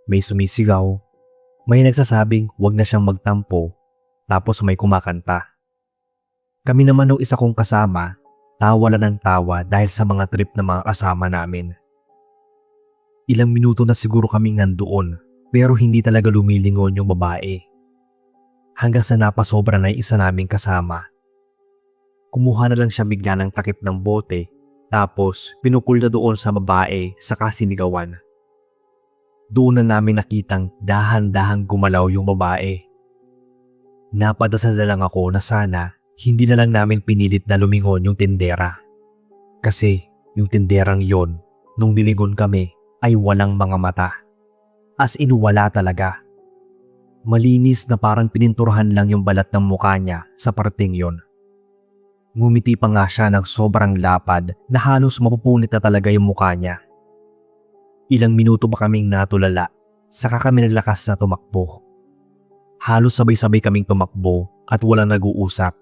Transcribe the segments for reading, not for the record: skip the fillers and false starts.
May sumisigaw, may nagsasabing wag na siyang magtampo, tapos may kumakanta. Kami naman ng isa kong kasama, tawa lang ng tawa dahil sa mga trip na mga kasama namin. Ilang minuto na siguro kaming nandoon pero hindi talaga lumilingon yung babae. Hanggang sa napasobra na yung isa naming kasama. Kumuha na lang siya bigla ng takip ng bote tapos pinukul na doon sa babae sa kasinigawan. Doon na namin nakitang dahan-dahang gumalaw yung babae. Napadasal na lang ako na sana hindi na lang namin pinilit na lumingon yung tindera. Kasi yung tinderang yon, nung nilingon kami ay walang mga mata. As in wala talaga. Malinis na parang pininturahan lang yung balat ng mukha niya sa parting yon. Ngumiti pa nga siya ng sobrang lapad na halos mapupunit na talaga yung mukha niya. Ilang minuto pa kaming natulala, saka kami naglakas na tumakbo. Halos sabay-sabay kaming tumakbo at walang nag-uusap.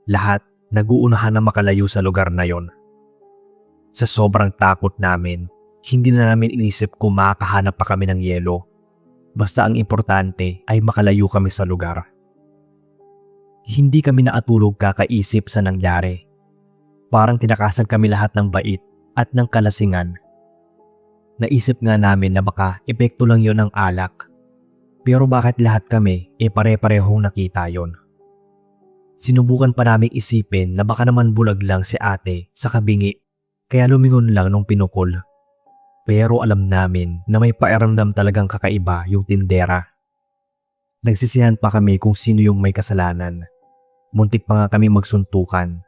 Lahat nag-uunahan na makalayo sa lugar na yon. Sa sobrang takot namin, hindi na namin inisip kung makakahanap pa kami ng yelo. Basta ang importante ay makalayo kami sa lugar. Hindi kami naatulog kakaisip sa nangyari. Parang tinakasan kami lahat ng bait at ng kalasingan. Naisip nga namin na baka epekto lang yon ng alak. Pero bakit lahat kami pare-parehong nakita yon? Sinubukan pa naming isipin na baka naman bulag lang si ate sa kabingi kaya lumingon lang nung pinukol. Pero alam namin na may pakiramdam talagang kakaiba yung tindera. Nagsisihan pa kami kung sino yung may kasalanan. Muntik pa nga kami magsuntukan.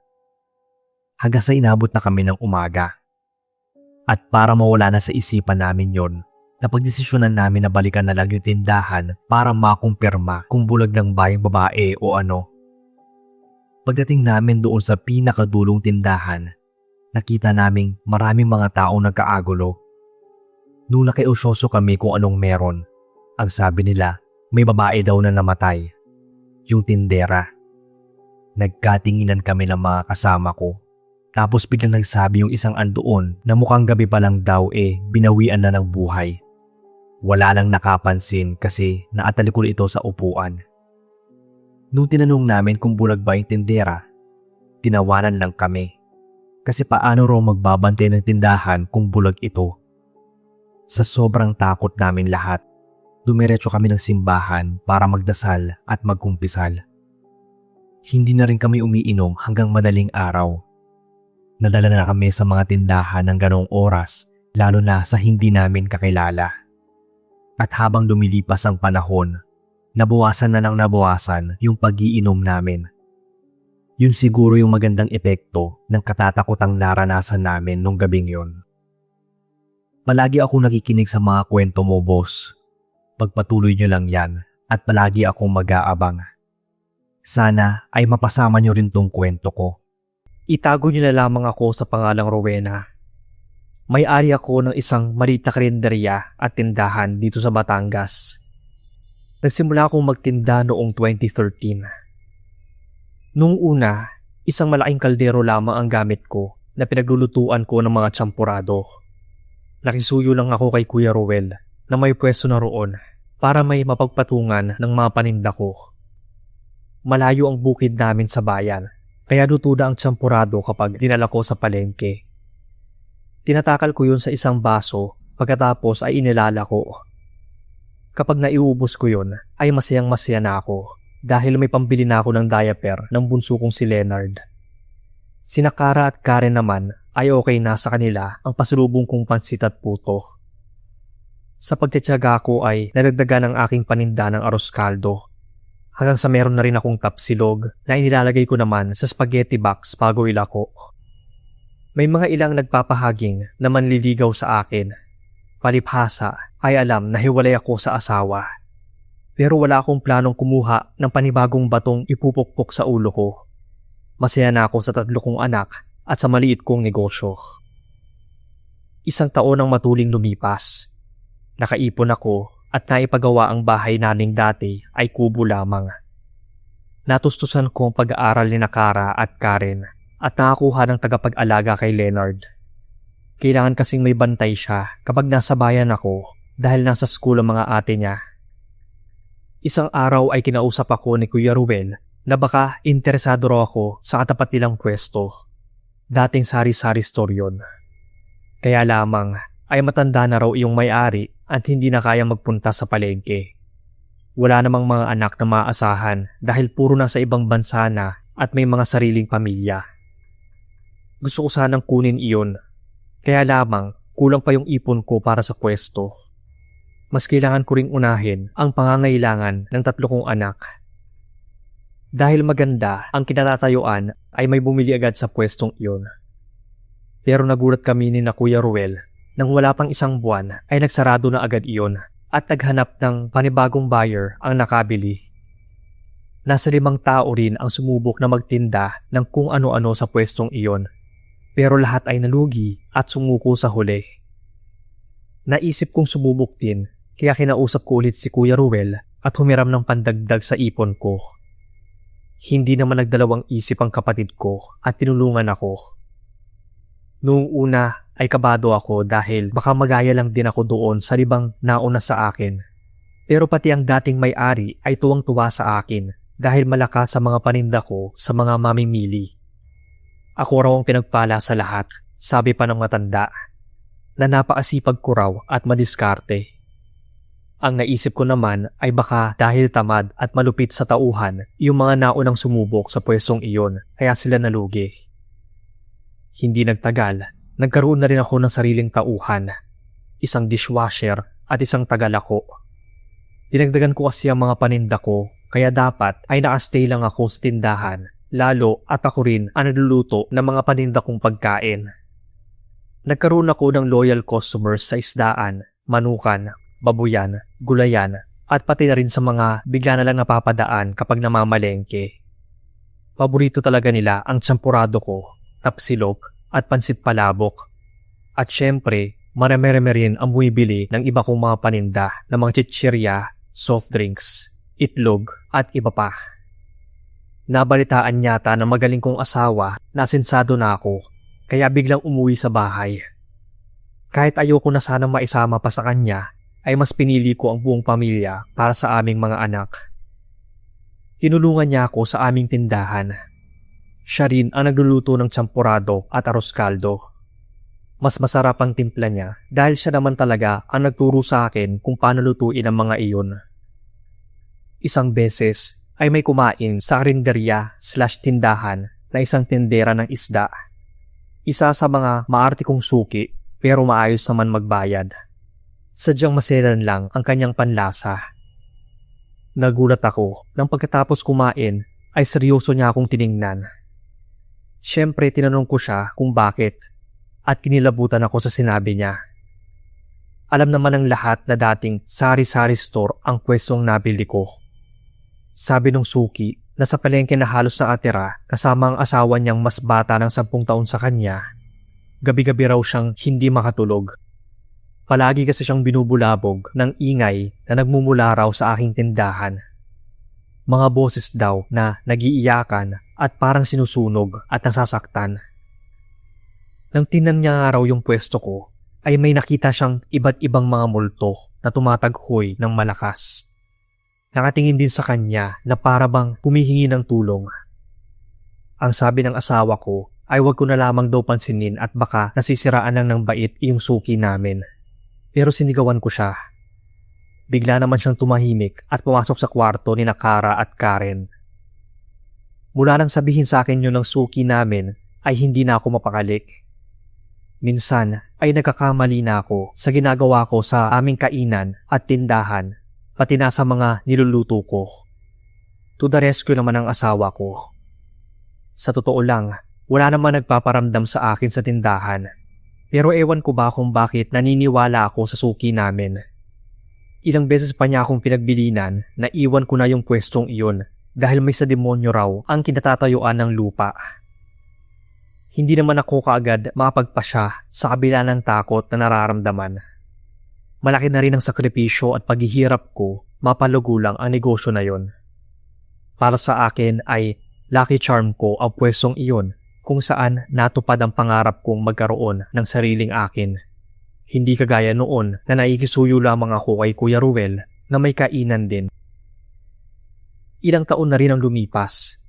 Hanggang sa inabot na kami ng umaga. At para mawala na sa isipan namin yon, napagdesisyonan namin na balikan na lang yung tindahan para makumpirma kung bulag lang ba yung babae o ano. Pagdating namin doon sa pinakadulong tindahan, nakita naming maraming mga taong nagkaagulo. Nung nakiusyoso kami kung anong meron, ang sabi nila may babae daw na namatay, yung tindera. Nagkatinginan kami ng mga kasama ko. Tapos biglang nagsabi yung isang andoon na mukhang gabi pa lang daw binawian na ng buhay. Wala lang nakapansin kasi naatalikol ito sa upuan. Nung tinanong namin kung bulag ba yung tindera, tinawanan lang kami. Kasi paano raw magbabantay ng tindahan kung bulag ito? Sa sobrang takot namin lahat, dumiretso kami ng simbahan para magdasal at magkumpisal. Hindi na rin kami umiinom hanggang madaling araw. Nadala na kami sa mga tindahan ng ganong oras, lalo na sa hindi namin kakilala. At habang lumilipas ang panahon, nabawasan na ng nabawasan yung pag-iinom namin. Yun siguro yung magandang epekto ng katatakutang naranasan namin nung gabing yon. Palagi ako nakikinig sa mga kwento mo, boss. Pagpatuloy nyo lang yan at palagi akong mag-aabang. Sana ay mapasama nyo rin tong kwento ko. Itago niyo na lamang ako sa pangalang Rowena. May-ari ako ng isang maliit na karinderya at tindahan dito sa Batangas. Nagsimula akong magtinda noong 2013. Noong una, isang malaking kaldero lamang ang gamit ko na pinaglulutuan ko ng mga tsampurado. Nakisuyo lang ako kay Kuya Rowel na may pwesto na roon para may mapagpatungan ng mga paninda ko. Malayo ang bukid namin sa bayan. Kaya dutuda ang tsampurado kapag dinala ko sa palengke. Tinatakal ko yun sa isang baso pagkatapos ay inilala ko. Kapag naiubos ko yun ay masayang-masaya na ako dahil may pambili na ako ng diaper ng bunso kong si Leonard. Sina Kara at Karen naman ay okay na sa kanila ang pasalubong kong pansit at puto. Sa pagtitiyaga ko ay nadagdagan ang aking paninda ng arroz caldo. Hanggang sa meron na rin akong tapsilog na inilalagay ko naman sa spaghetti box bago ilako. May mga ilang nagpapahaging na manliligaw sa akin. Palibhasa ay alam na hiwalay ako sa asawa. Pero wala akong planong kumuha ng panibagong batong ipupukpok sa ulo ko. Masaya na ako sa 3 kong anak at sa maliit kong negosyo. 1 taon ang matuling lumipas. Nakaipon ako at naipagawa ang bahay naming dati ay kubo lamang. Natustusan ko ang pag-aaral ni Kara at Karen at nakakuha ng tagapag-alaga kay Leonard. Kailangan kasing may bantay siya kapag nasa bayan ako dahil nasa school ang mga ate niya. Isang araw ay kinausap ako ni Kuya Ruel na baka interesado raw ako sa katapat nilang pwesto. Dating sari-sari store yun. Kaya lamang ay matanda na raw iyong may-ari at hindi na kayang magpunta sa palengke. Wala namang mga anak na maaasahan dahil puro nasa ibang bansa na at may mga sariling pamilya. Gusto ko sanang kunin iyon. Kaya lamang kulang pa yung ipon ko para sa pwesto. Mas kailangan ko ring unahin ang pangangailangan ng 3 kong anak. Dahil maganda ang kinatatayuan ay may bumili agad sa pwestong iyon. Pero nagulat kami ni na Kuya Ruel nang wala pang 1 buwan ay nagsarado na agad iyon at naghanap ng panibagong buyer ang nakabili. Nasa 5 tao rin ang sumubok na magtinda ng kung ano-ano sa pwestong iyon. Pero lahat ay nalugi at sumuko sa huli. Naisip kong sumubok din kaya kinausap ko ulit si Kuya Ruel at humiram ng pandagdag sa ipon ko. Hindi naman nagdalawang isip ang kapatid ko at tinulungan ako. Noong una ay kabado ako dahil baka magaya lang din ako doon sa 5 nauna sa akin. Pero pati ang dating may-ari ay tuwang-tuwa sa akin dahil malakas sa mga paninda ko sa mga mamimili. Ako raw ang pinagpala sa lahat, sabi pa ng matanda, na napakasipag ko raw at madiskarte. Ang naisip ko naman ay baka dahil tamad at malupit sa tauhan yung mga naunang sumubok sa pwestong iyon kaya sila nalugi. Hindi nagtagal, nagkaroon na rin ako ng sariling tauhan, 1 dishwasher at 1 tagalako. Dinagdagan ko kasi ang mga paninda ko kaya dapat ay nakastay lang ako sa tindahan, lalo at ako rin ang nagluluto ng mga paninda kong pagkain. Nagkaroon ako ng loyal customers sa isdaan, manukan, babuyan, gulayan at pati na rin sa mga bigla na lang napapadaan kapag namamalengke. Paborito talaga nila ang champurado ko, tapsilog at pansit palabok. At syempre, marami-rami rin ang bumibili ng iba kong mga paninda na mga chichirya, soft drinks, itlog at iba pa. Nabalitaan yata ng magaling kong asawa na asensado na ako kaya biglang umuwi sa bahay. Kahit ayoko na sanang maisama pa sa kanya, ay mas pinili ko ang buong pamilya para sa aming mga anak. Tinulungan niya ako sa aming tindahan. Siya rin ang nagluluto ng champurado at arroz caldo. Mas masarap ang timpla niya dahil siya naman talaga ang nagturo sa akin kung paano lutuin ang mga iyon. Isang beses ay may kumain sa karinderya/tindahan na isang tindera ng isda. Isa sa mga maarte kong suki pero maayos naman magbayad. Sadyang maselan lang ang kanyang panlasa. Nagulat ako nang pagkatapos kumain ay seryoso niya akong tiningnan. Siyempre tinanong ko siya kung bakit at kinilabutan ako sa sinabi niya. Alam naman ng lahat na dating sari-sari store ang pwestong nabili ko. Sabi ng suki na sa palengke na halos nakatira kasama ang asawa niyang mas bata ng 10 taon sa kanya, gabi-gabi raw siyang hindi makatulog. Palagi kasi siyang binubulabog ng ingay na nagmumula raw sa aking tindahan. Mga boses daw na nagiiyakan at parang sinusunog at nasasaktan. Nang tingnan niya nga raw yung pwesto ko, ay may nakita siyang iba't ibang mga multo na tumataghoy ng malakas. Nakatingin din sa kanya na para bang humihingi ng tulong. Ang sabi ng asawa ko ay wag ko na lamang daw pansinin at baka nasisiraan lang ng bait yung suki namin. Pero sinigawan ko siya. Bigla naman siyang tumahimik at pumasok sa kwarto ni Kara at Karen. Mula nang sabihin sa akin yun ng suki namin ay hindi na ako mapakalik. Minsan ay nagkakamali na ako sa ginagawa ko sa aming kainan at tindahan, pati na sa mga niluluto ko. To the rescue naman ang asawa ko. Sa totoo lang, wala naman nagpaparamdam sa akin sa tindahan. Pero ewan ko ba kung bakit naniniwala ako sa suki namin. Ilang beses pa niya akong pinagbilinan na iwan ko na yung pwestong iyon dahil may sa demonyo raw ang kinatatayuan ng lupa. Hindi naman ako kaagad makapagpasya sa kabila ng takot na nararamdaman. Malaki na rin ang sakripisyo at paghihirap ko, mapalugo lang ang negosyo na yon. Para sa akin ay lucky charm ko ang pwestong iyon kung saan natupad ang pangarap kong magkaroon ng sariling akin. Hindi kagaya noon na naikisuyo lamang ako kay Kuya Ruel na may kainan din. Ilang taon na rin ang lumipas.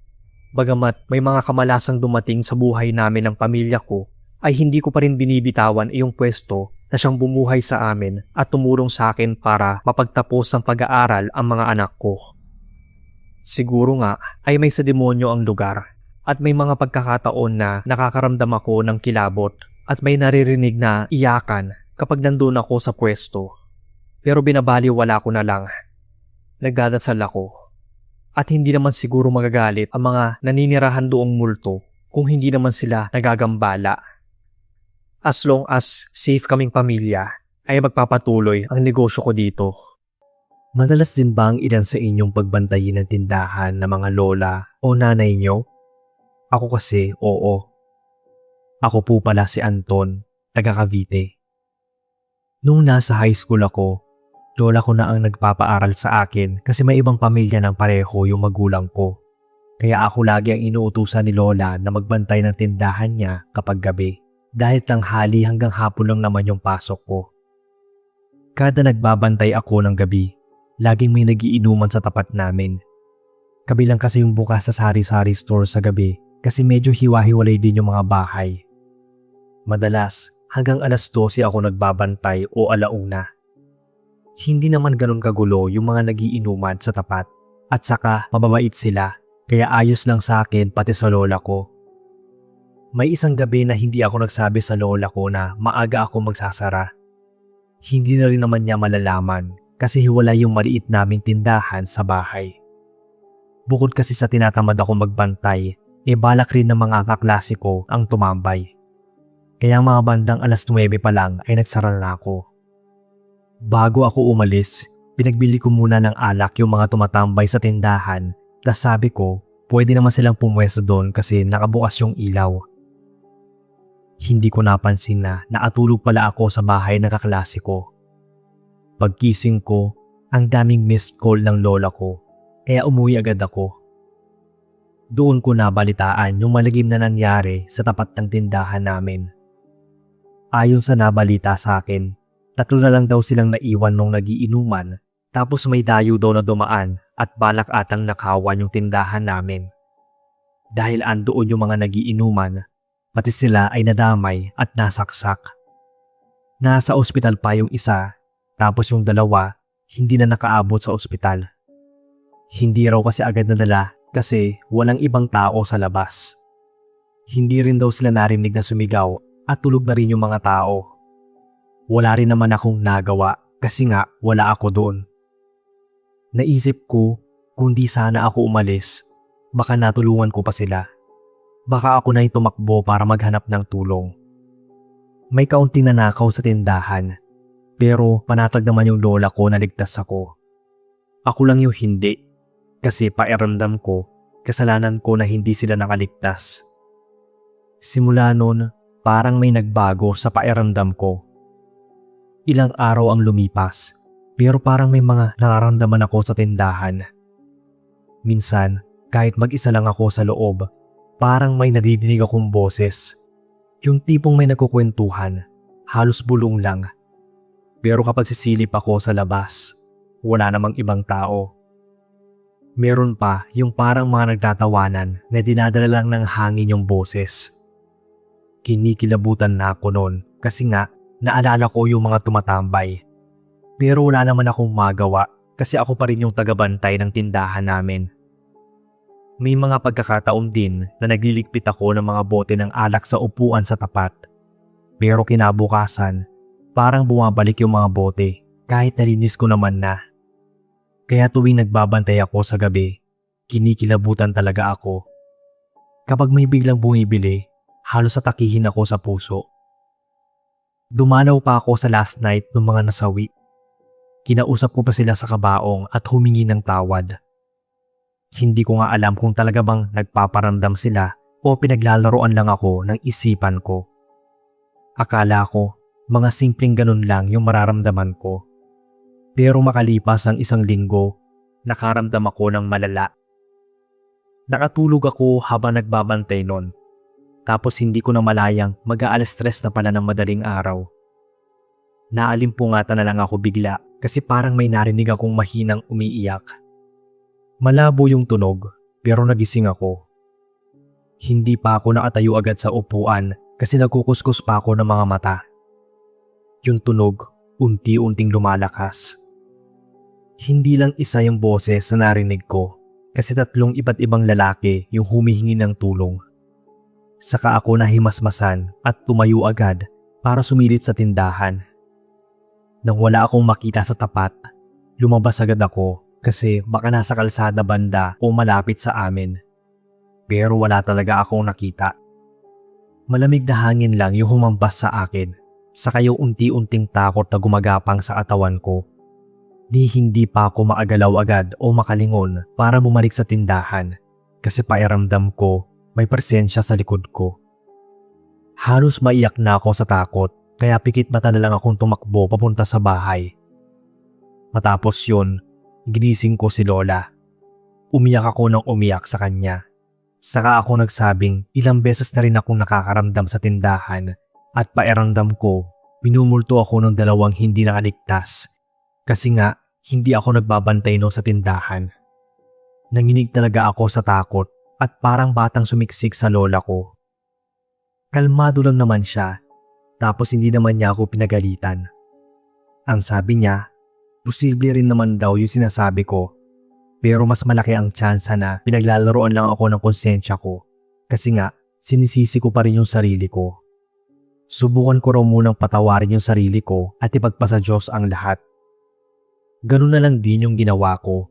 Bagamat may mga kamalasang dumating sa buhay namin ng pamilya ko, ay hindi ko pa rin binibitawan iyong pwesto na siyang bumuhay sa amin at tumulong sa akin para mapagtapos ng pag-aaral ang mga anak ko. Siguro nga ay may sa demonyo ang lugar at may mga pagkakataon na nakakaramdam ako ng kilabot at may naririnig na iyakan kapag nandun ako sa pwesto. Pero binabaliwala ko na lang. Nagdadasal ako. At hindi naman siguro magagalit ang mga naninirahan doong multo kung hindi naman sila nagagambala. As long as safe kaming pamilya, ay magpapatuloy ang negosyo ko dito. Madalas din ba ang ilan sa inyong pagbantayin ng tindahan ng mga lola o nanay nyo? Ako kasi, oo. Ako po pala si Anton, taga Cavite. Nung nasa high school ako, lola ko na ang nagpapaaral sa akin kasi may ibang pamilya ng pareho yung magulang ko. Kaya ako lagi ang inuutusan ni lola na magbantay ng tindahan niya kapag gabi. Dahil tanghali hanggang hapon lang naman yung pasok ko. Kada nagbabantay ako ng gabi, laging may nagiinuman sa tapat namin. Kabilang kasi yung bukas sa sari-sari store sa gabi kasi medyo hiwa-hiwalay din yung mga bahay. Madalas, hanggang alas 12 ako nagbabantay o alauna. Hindi naman ganun kagulo yung mga nagiinuman sa tapat at saka mababait sila kaya ayos lang sa akin pati sa lola ko. May isang gabi na hindi ako nagsabi sa lola ko na maaga ako magsasara. Hindi na rin naman niya malalaman kasi hiwalay yung maliit naming tindahan sa bahay. Bukod kasi sa tinatamad ako magbantay, balak rin ng mga kaklase ko ang tumambay. Kaya mga bandang alas 9 pa lang ay nagsara na ako. Bago ako umalis, pinagbili ko muna ng alak yung mga tumatambay sa tindahan, tas sabi ko pwede naman silang pumwesto doon kasi nakabukas yung ilaw. Hindi ko napansin na nakatulog pala ako sa bahay ng kaklase ko. Pagkising ko, ang daming missed call ng lola ko, kaya umuwi agad ako. Doon ko nabalitaan yung malagim na nangyari sa tapat ng tindahan namin. Ayon sa nabalita sa akin, 3 na lang daw silang naiwan nung nagiinuman, tapos may dayo daw na dumaan at balak atang nakawan yung tindahan namin. Dahil andoon yung mga nagiinuman, pati sila ay nadamay at nasaksak. Nasa ospital pa yung isa, tapos yung 2 hindi na nakaabot sa ospital. Hindi raw kasi agad nadala kasi walang ibang tao sa labas. Hindi rin daw sila narinig na sumigaw at tulog na rin yung mga tao. Wala rin naman akong nagawa kasi nga wala ako doon. Naisip ko kung di sana ako umalis, baka natulungan ko pa sila. Baka ako na yung tumakbo para maghanap ng tulong. May kaunting nanakaw sa tindahan, pero panatag naman yung lola ko na ligtas ako. Ako lang yung hindi, kasi pakiramdam ko, kasalanan ko na hindi sila nakaligtas. Simula noon, parang may nagbago sa pakiramdam ko. Ilang araw ang lumipas, pero parang may mga nararamdaman ako sa tindahan. Minsan, kahit mag-isa lang ako sa loob, parang may nadidinig akong boses. Yung tipong may nagkukwentuhan, halos bulong lang. Pero kapag sisilip ako sa labas, wala namang ibang tao. Meron pa yung parang mga nagtatawanan na dinadala lang ng hangin yung boses. Kinikilabutan na ako noon kasi nga naalala ko yung mga tumatambay. Pero wala naman akong magawa kasi ako pa rin yung tagabantay ng tindahan namin. May mga pagkakataon din na nagliligpit ako ng mga bote ng alak sa upuan sa tapat. Pero kinabukasan, parang bumabalik yung mga bote kahit nalinis ko naman na. Kaya tuwing nagbabantay ako sa gabi, kinikilabutan talaga ako. Kapag may biglang bumibili, halos atakihin ako sa puso. Dumalaw pa ako sa last night ng mga nasawi. Kinausap ko pa sila sa kabaong at humingi ng tawad. Hindi ko nga alam kung talaga bang nagpaparamdam sila o pinaglalaroan lang ako ng isipan ko. Akala ko, mga simpleng ganun lang yung mararamdaman ko. Pero makalipas ang 1 linggo, nakaramdam ako ng malala. Nakatulog ako habang nagbabantay nun. Tapos hindi ko na malayang mag-aalas 3 na pala ng madaling araw. Naalimpungatan na lang ako bigla kasi parang may narinig akong mahinang umiiyak. Malabo yung tunog pero nagising ako. Hindi pa ako nakatayo agad sa upuan kasi nagkukuskus pa ako ng mga mata. Yung tunog unti-unting lumalakas. Hindi lang isa yung boses na narinig ko kasi 3 iba't ibang lalaki yung humihingi ng tulong. Saka ako nahimasmasan at tumayo agad para sumilit sa tindahan. Nang wala akong makita sa tapat, lumabas agad ako kasi baka nasa kalsada banda o malapit sa amin. Pero wala talaga akong nakita. Malamig na hangin lang yung humambas sa akin, saka yung unti-unting takot na gumagapang sa katawan ko. Hindi pa ako maagalaw agad o makalingon para bumalik sa tindahan kasi pairamdam ko may presensya sa likod ko. Halos maiyak na ako sa takot kaya pikit mata na lang akong tumakbo papunta sa bahay. Matapos yun, ginising ko si Lola. Umiyak ako ng umiyak sa kanya. Saka ako nagsabing ilang beses na rin akong nakakaramdam sa tindahan at pairamdam ko minumulto ako ng 2 hindi nakaligtas. Kasi nga, hindi ako nagbabantay no sa tindahan. Nanginig talaga ako sa takot at parang batang sumiksik sa lola ko. Kalmado lang naman siya, tapos hindi naman niya ako pinagalitan. Ang sabi niya, posible rin naman daw yung sinasabi ko, pero mas malaki ang tsansa na pinaglalaroan lang ako ng konsensya ko kasi nga sinisisi ko pa rin yung sarili ko. Subukan ko raw munang patawarin yung sarili ko at ipagpasa Diyos ang lahat. Ganun na lang din yung ginawa ko.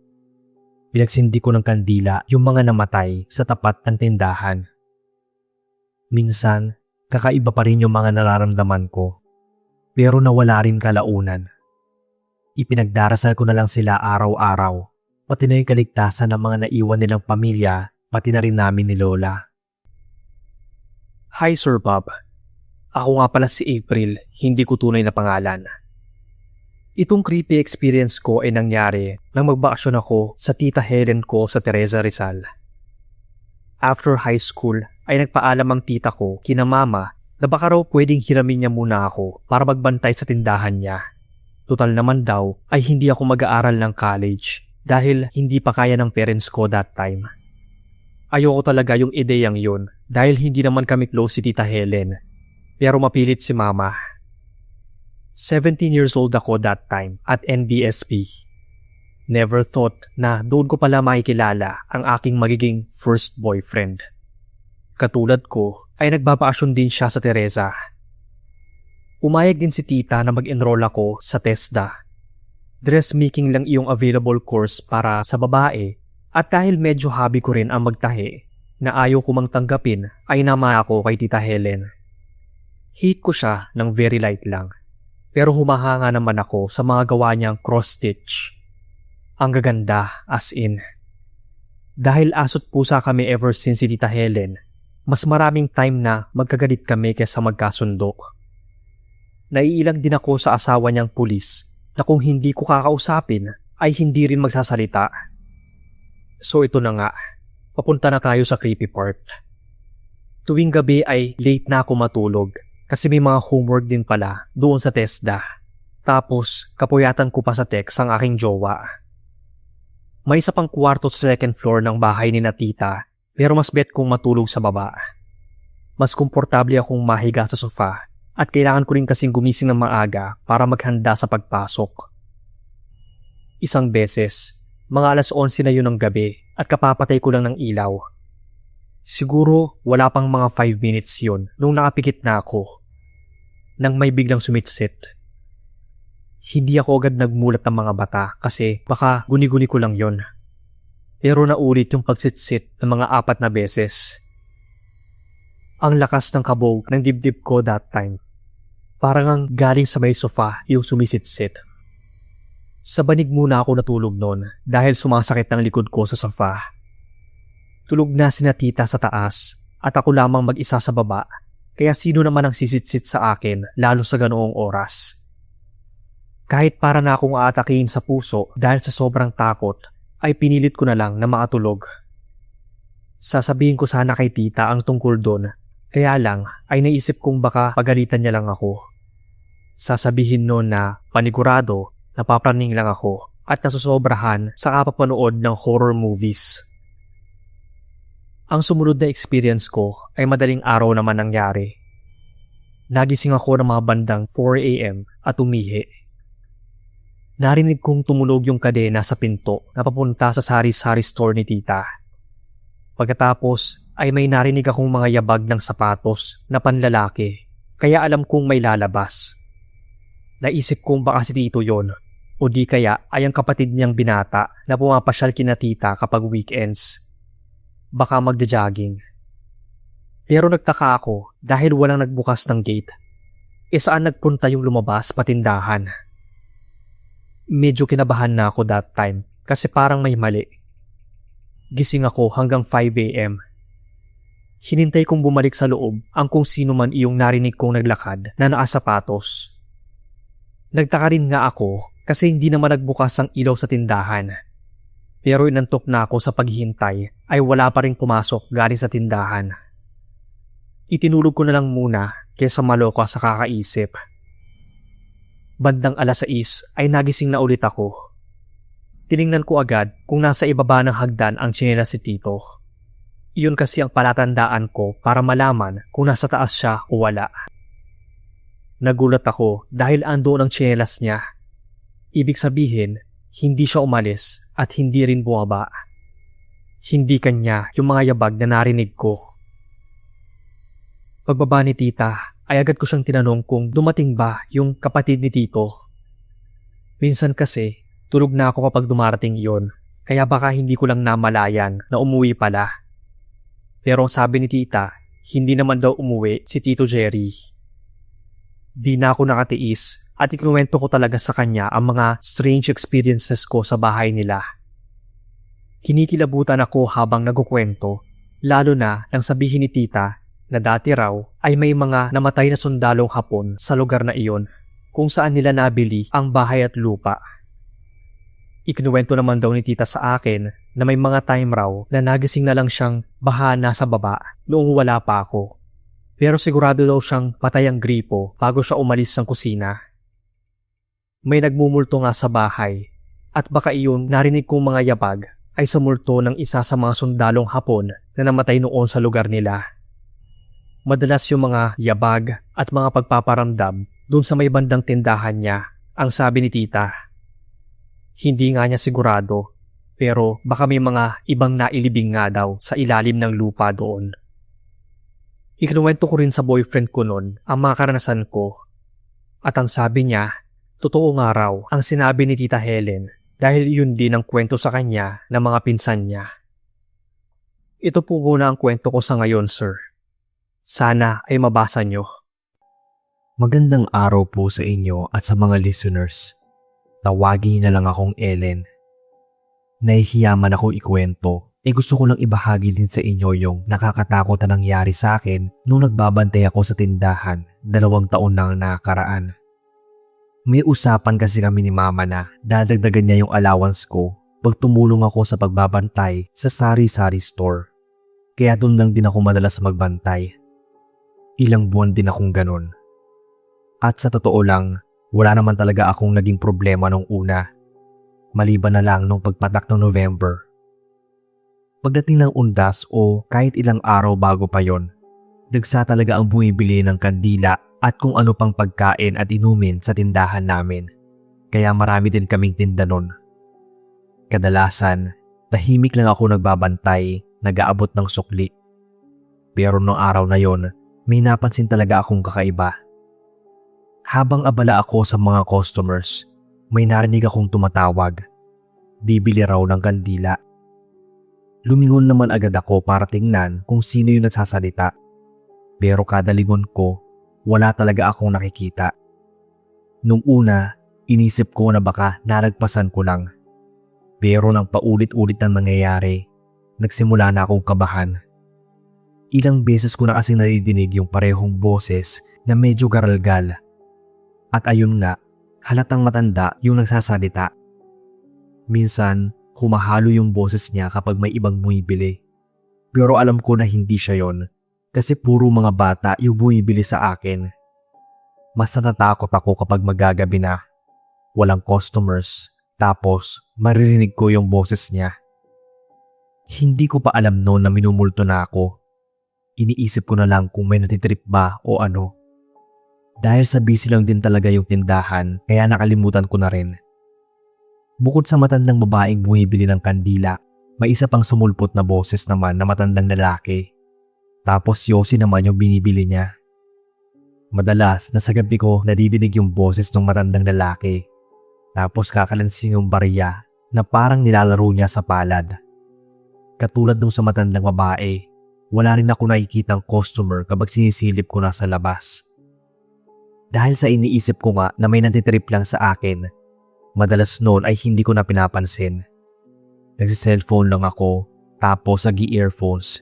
Pinagsindi ko ng kandila yung mga namatay sa tapat ng tindahan. Minsan, kakaiba pa rin yung mga nararamdaman ko. Pero nawala rin kalaunan. Ipinagdarasal ko na lang sila araw-araw, pati na yung kaligtasan ng mga naiwan nilang pamilya, pati na rin namin ni Lola. Hi Sir Bob. Ako nga pala si April, hindi ko tunay na pangalan. Itong creepy experience ko ay nangyari nang magbakasyon ako sa tita Helen ko sa Teresa Rizal. After high school ay nagpaalam ang tita ko kina mama na baka raw pwedeng hiramin niya muna ako para magbantay sa tindahan niya. Total naman daw ay hindi ako mag-aaral ng college dahil hindi pa kaya ng parents ko that time. Ayoko talaga yung ideyang yun dahil hindi naman kami close si tita Helen. Pero mapilit si mama. 17 years old ako that time at NBSP. Never thought na doon ko pala makikilala ang aking magiging first boyfriend. Katulad ko ay nagbabakasyon din siya sa Teresa. Umayag din si tita na mag-enroll ako sa TESDA. Dressmaking lang iyong available course para sa babae at dahil medyo hobby ko rin ang magtahi na ayaw ko mang tanggapin ay nama ako kay tita Helen. Hate ko siya ng very light lang. Pero humahanga naman ako sa mga gawa niyang cross-stitch. Ang gaganda as in. Dahil asot pusa kami ever since si Tita Helen, mas maraming time na magkagalit kami kaysa magkasundo. Naiilang din ako sa asawa niyang pulis na kung hindi ko kakausapin ay hindi rin magsasalita. So ito na nga, papunta na tayo sa creepy part. Tuwing gabi ay late na ako matulog. Kasi may mga homework din pala doon sa TESDA. Tapos, kapuyatan ko pa sa text ang aking jowa. May isa pang kwarto sa second floor ng bahay ni na tita, pero mas bet kong matulog sa baba. Mas komportable akong mahiga sa sofa at kailangan ko rin kasing gumising ng maaga para maghanda sa pagpasok. Isang beses, mga 11:00 na yun ng gabi at kapapatay ko lang ng ilaw. Siguro wala pang mga 5 minutes yun nung nakapikit na ako. Nang may biglang sumitsit. Hindi ako agad nagmulat ng mga bata kasi baka guni-guni ko lang yun. Pero naulit yung pagsitsit ng mga 4 na beses. Ang lakas ng kabog ng dibdib ko that time. Parang ang galing sa may sofa yung sumisitsit. Sa banig muna ako natulog noon dahil sumasakit ang likod ko sa sofa. Tulog na sina tita sa taas at ako lamang mag-isa sa baba kaya sino naman ang sisitsit sa akin lalo sa ganoong oras. Kahit para na akong aatakihin sa puso dahil sa sobrang takot ay pinilit ko na lang na makatulog. Sasabihin ko sana kay tita ang tungkol doon kaya lang ay naisip kong baka pagalitan niya lang ako. Sasabihin nun na panigurado napapraning lang ako at nasusobrahan sa kapapanood ng horror movies. Ang sumunod na experience ko ay madaling araw naman nangyari. Nagising ako ng mga bandang 4 a.m. at umihi. Narinig kong tumunog yung kadena sa pinto na papunta sa sari-sari store ni tita. Pagkatapos ay may narinig akong mga yabag ng sapatos na panlalaki, kaya alam kong may lalabas. Naisip kong baka si tito yon o di kaya ay ang kapatid niyang binata na pumapasyal kina tita kapag weekends. Baka magja-jogging. Pero nagtaka ako dahil walang nagbukas ng gate. Saan nagpunta yung lumabas patindahan? Medyo kinabahan na ako that time kasi parang may mali. Gising ako hanggang 5 a.m. Hinintay kong bumalik sa loob ang kung sino man iyong narinig kong naglakad na nakasapatos. Nagtaka rin nga ako kasi hindi naman nagbukas ang ilaw sa tindahan. Pero inantok na ako sa paghihintay ay wala pa rin pumasok galing sa tindahan. Itinulog ko na lang muna kaysa maloko sa kakaisip. Bandang 6:00 ay nagising na ulit ako. Tiningnan ko agad kung nasa ibaba ng hagdan ang tsinelas si tito. Iyon kasi ang palatandaan ko para malaman kung nasa taas siya o wala. Nagulat ako dahil andoon ang tsinelas niya. Ibig sabihin, hindi siya umalis at hindi rin bumaba. Hindi kanya yung mga yabag na narinig ko. Pagbaba ni tita, ay agad ko siyang tinanong kung dumating ba yung kapatid ni tito. Minsan kasi, tulog na ako kapag dumarating iyon, kaya baka hindi ko lang namalayan na umuwi pala. Pero ang sabi ni tita, hindi naman daw umuwi si Tito Jerry. Di na ako nakatiis at ikinuwento ko talaga sa kanya ang mga strange experiences ko sa bahay nila. Kinikilabutan ako habang nagkukwento, lalo na nang sabihin ni tita na dati raw ay may mga namatay na sundalong Hapon sa lugar na iyon kung saan nila nabili ang bahay at lupa. Ikinuwento naman daw ni tita sa akin na may mga time raw na nagising na lang siyang bahana sa baba noong wala pa ako. Pero sigurado daw siyang patay ang gripo bago siya umalis ng kusina. May nagmumulto nga sa bahay at baka iyon narinig kong mga yabag ay sumulto ng isa sa mga sundalong Hapon na namatay noon sa lugar nila. Madalas yung mga yabag at mga pagpaparamdam doon sa may bandang tindahan niya, ang sabi ni tita. Hindi nga niya sigurado, pero baka may mga ibang nailibing nga daw sa ilalim ng lupa doon. Ikinuwento ko rin sa boyfriend ko noon ang mga karanasan ko. At ang sabi niya, totoo nga raw ang sinabi ni Tita Helen dahil yun din ang kwento sa kanya ng mga pinsan niya. Ito po muna ang kwento ko sa ngayon, sir. Sana ay mabasa nyo. Magandang araw po sa inyo at sa mga listeners. Tawagin niyo na lang akong Ellen. Nahihiyaman ako ikwento. Gusto ko lang ibahagi din sa inyo yung nakakatakot na nangyari sa akin nung nagbabantay ako sa tindahan 2 taon na ang nakakaraan. May usapan kasi kami ni mama na dadagdagan niya yung allowance ko pag tumulong ako sa pagbabantay sa sari-sari store. Kaya doon lang din ako madalas magbantay. Ilang buwan din akong ganun. At sa totoo lang, wala naman talaga akong naging problema nung una. Maliban na lang nung pagpatak ng November. Pagdating ng undas o kahit ilang araw bago pa yon, dagsa talaga ang bumibili ng kandila at kung ano pang pagkain at inumin sa tindahan namin. Kaya marami din kaming tinda nun. Kadalasan, tahimik lang ako nagbabantay, nag-aabot ng sukli. Pero noong araw na yon, may napansin talaga akong kakaiba. Habang abala ako sa mga customers, may narinig akong tumatawag. Bibili raw ng kandila. Lumingon naman agad ako para tingnan kung sino yung nagsasalita. Pero kada lingon ko, wala talaga akong nakikita. Nung una, inisip ko na baka nalagpasan ko lang. Pero nang paulit-ulit ang nangyayari, nagsimula na akong kabahan. Ilang beses ko na kasi nadidinig yung parehong boses na medyo garalgal. At ayun nga, halatang matanda yung nagsasalita. Minsan, humahalo yung boses niya kapag may ibang bumibili. Pero alam ko na hindi siya yon kasi puro mga bata yung bumibili sa akin. Mas natatakot ako kapag magagabi na. Walang customers, tapos maririnig ko yung boses niya. Hindi ko pa alam noon na minumulto na ako. Iniisip ko na lang kung may natitrip ba o ano. Dahil sa busy lang din talaga yung tindahan, kaya nakalimutan ko na rin. Bukod sa matandang babaeng bumibili ng kandila, may isa pang sumulpot na boses naman na matandang lalaki. Tapos Yossi naman yung binibili niya. Madalas na sa gabi ko nadidinig yung boses ng matandang lalaki. Tapos kakalansing yung barya na parang nilalaro niya sa palad. Katulad nung sa matandang babae, wala rin ako nakikitang customer kapag sinisilip ko na sa labas. Dahil sa iniisip ko nga na may natitrip lang sa akin, madalas noon ay hindi ko na pinapansin. Nagsi-cellphone lang ako, tapos nag-earphones.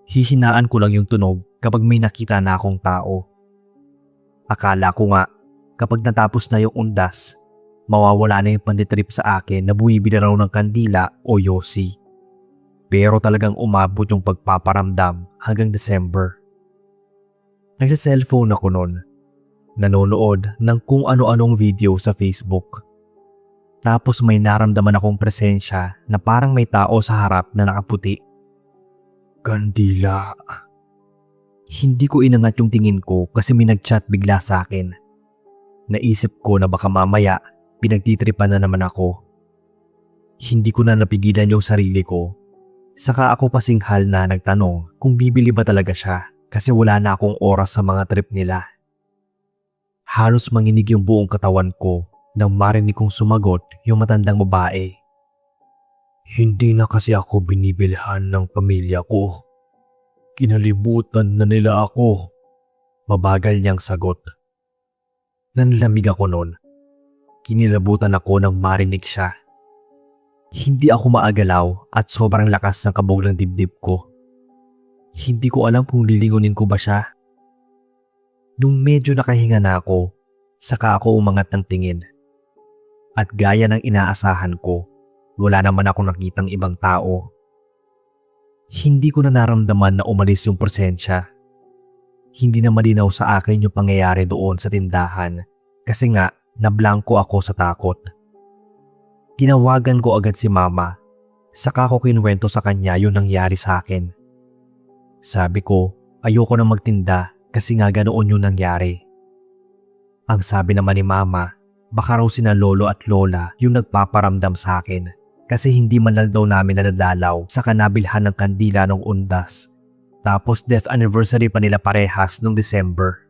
Hihinaan ko lang yung tunog kapag may nakita na akong tao. Akala ko nga, kapag natapos na yung undas, mawawala na yung panditrip sa akin na bumibili raw ng kandila o Yossi. Pero talagang umabot yung pagpaparamdam hanggang December. Nagsa-cellphone ako noon. Nanonood ng kung ano-anong video sa Facebook. Tapos may naramdaman akong presensya na parang may tao sa harap na nakaputi. Kandila. Hindi ko inangat yung tingin ko kasi may nag-chat bigla sa akin. Naisip ko na baka mamaya pinagtitripan na naman ako. Hindi ko na napigilan yung sarili ko. Saka ako pasinghal na nagtanong kung bibili ba talaga siya kasi wala na akong oras sa mga trip nila. Halos manginig yung buong katawan ko nang marinig kong sumagot yung matandang babae. Hindi na kasi ako binibilhan ng pamilya ko. Kinalimutan na nila ako. Mabagal niyang sagot. Nanlamig ako noon. Kinilabutan ako nang marinig siya. Hindi ako maagalaw at sobrang lakas ng kabog ng dibdib ko. Hindi ko alam kung lilingunin ko ba siya. Nung medyo nakahinga na ako, saka ako umangat ng tingin. At gaya ng inaasahan ko, wala naman akong nakitang ibang tao. Hindi ko na naramdaman na umalis yung presensya. Hindi na malinaw sa akin yung pangyayari doon sa tindahan kasi nga nablangko ako sa takot. Tinawagan ko agad si mama, saka ko kinuwento sa kanya yung nangyari sa akin. Sabi ko, ayoko na magtinda kasi nga ganoon yung nangyari. Ang sabi naman ni mama, baka raw sina lolo at lola yung nagpaparamdam sa akin kasi hindi man lang daw namin nadadalaw sa kanabilhan ng kandila ng undas. Tapos death anniversary pa nila parehas nung December.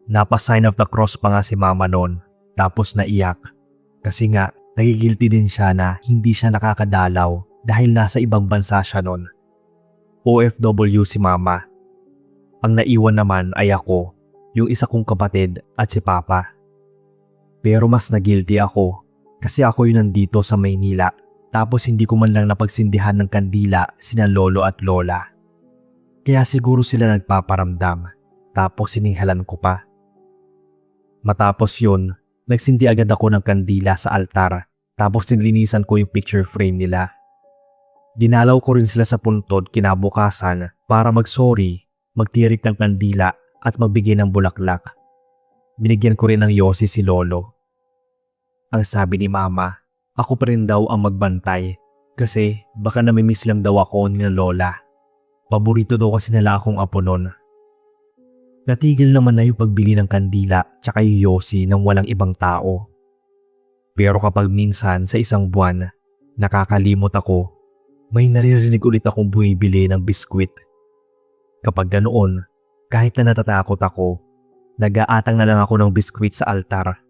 Napa-sign of the cross pa nga si mama noon, tapos naiyak kasi nga nagigilty din siya na hindi siya nakakadalaw dahil nasa ibang bansa siya noon. OFW si mama. Ang naiwan naman ay ako, yung isa kong kapatid at si papa. Pero mas nagilty ako kasi ako yung nandito sa Maynila tapos hindi ko man lang napagsindihan ng kandila sina lolo at lola. Kaya siguro sila nagpaparamdam tapos sininghalan ko pa. Matapos yun, nagsindi agad ako ng kandila sa altar tapos nilinisan ko yung picture frame nila. Dinalaw ko rin sila sa puntod kinabukasan para mag-sorry, magtirik ng kandila at magbigay ng bulaklak. Binigyan ko rin ng Yossi si lolo. Ang sabi ni mama, ako pa rin daw ang magbantay kasi baka namimiss lang daw ako ni lola. Paborito daw kasi nila akong apo nun. Natigil naman na yung pagbili ng kandila tsaka yung Yossi ng walang ibang tao. Pero kapag minsan sa isang buwan, nakakalimot ako, may naririnig ulit akong bumibili ng biskwit. Kapag ganoon, kahit na natatakot ako, nag-aatang na lang ako ng biskwit sa altar.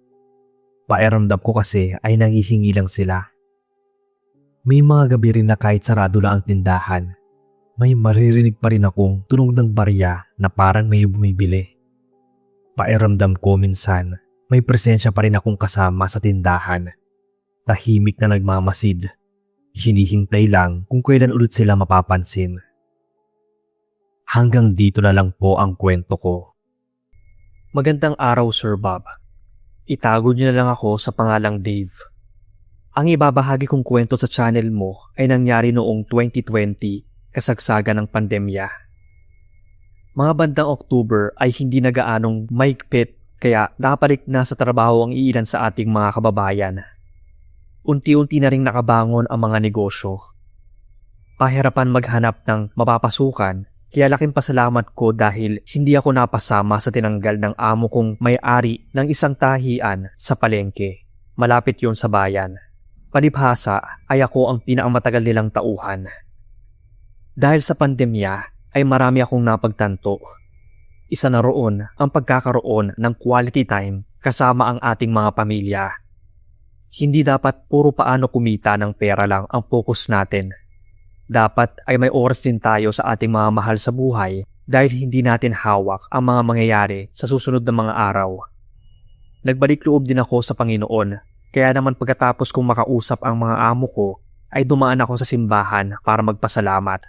Pakiramdam ko kasi ay nangihingi lang sila. May mga gabi rin na kahit sarado lang ang tindahan, may maririnig pa rin akong tunog ng barya na parang may bumibili. Pakiramdam ko minsan, may presensya pa rin akong kasama sa tindahan. Tahimik na nagmamasid. Hinihintay lang kung kailan ulit sila mapapansin. Hanggang dito na lang po ang kwento ko. Magandang araw, Sir Bob. Itago niyo na lang ako sa pangalang Dave. Ang ibabahagi kong kwento sa channel mo ay nangyari noong 2020, kasagsagan ng pandemya. Mga bandang October ay hindi na gaanong maigpit kaya nakabalik na sa trabaho ang iilan sa ating mga kababayan. Unti-unti na ring nakabangon ang mga negosyo. Pahirapan maghanap ng mapapasukan, kaya laking pasalamat ko dahil hindi ako napasama sa tinanggal ng amo kong may-ari ng isang tahian sa palengke. Malapit yun sa bayan. Palibhasa ay ako ang pinakamatagal nilang tauhan. Dahil sa pandemya ay marami akong napagtanto. Isa na roon ang pagkakaroon ng quality time kasama ang ating mga pamilya. Hindi dapat puro paano kumita ng pera lang ang focus natin. Dapat ay may oras din tayo sa ating mga mahal sa buhay dahil hindi natin hawak ang mga mangyayari sa susunod na mga araw. Nagbalik loob din ako sa Panginoon, kaya naman pagkatapos kong makausap ang mga amo ko ay dumaan ako sa simbahan para magpasalamat.